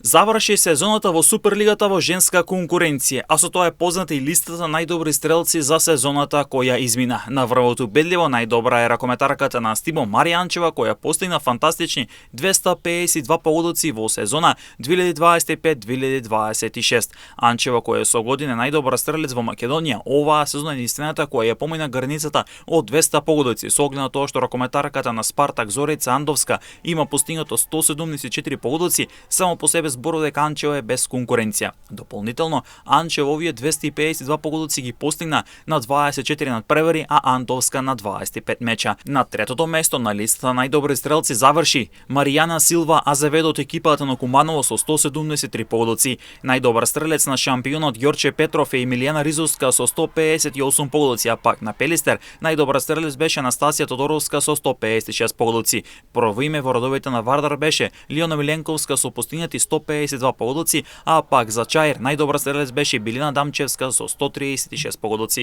Заврши сезоната во Суперлигата во женска конкуренција, а со тоа е позната и листата најдобри стрелци за сезоната која измина. На врвот убедливо најдобра е ракометарката на Стимо Маријанчева, која постигна фантастични 252 погодоци во сезона 2025-2026. Анчева, која е со година најдобар стрелец во Македонија, оваа сезона единствената која ја помина границата од 200 погодоци, со оглед на тоа што ракометарката на Спартак Зорица Андовска има постигнато 174 погодоци, само по себе зборува дека Анчева е без конкуренција. Дополнително, Анчева овие 252 погодоци ги постигна на 24 надпревари, а Андовска на 25 меча. На третото место на листата најдобри стрелци заврши Маријана Силва Азеведо од екипата на Куманово со 173 погодоци. Најдобар стрелец на шампионот Ѓорче Петров е Емилијана Ризовска со 158 погодоци, а пак на Пелистер најдобар стрелец беше Анастасија Тодоровска со 156 погодоци. Прво име во родовите на Вардар беше Лиона Миленковска со постигнати 152 погодоци, а пак за Чаир најдобар стрелец беше Билина Дамчевска со 136 погодоци.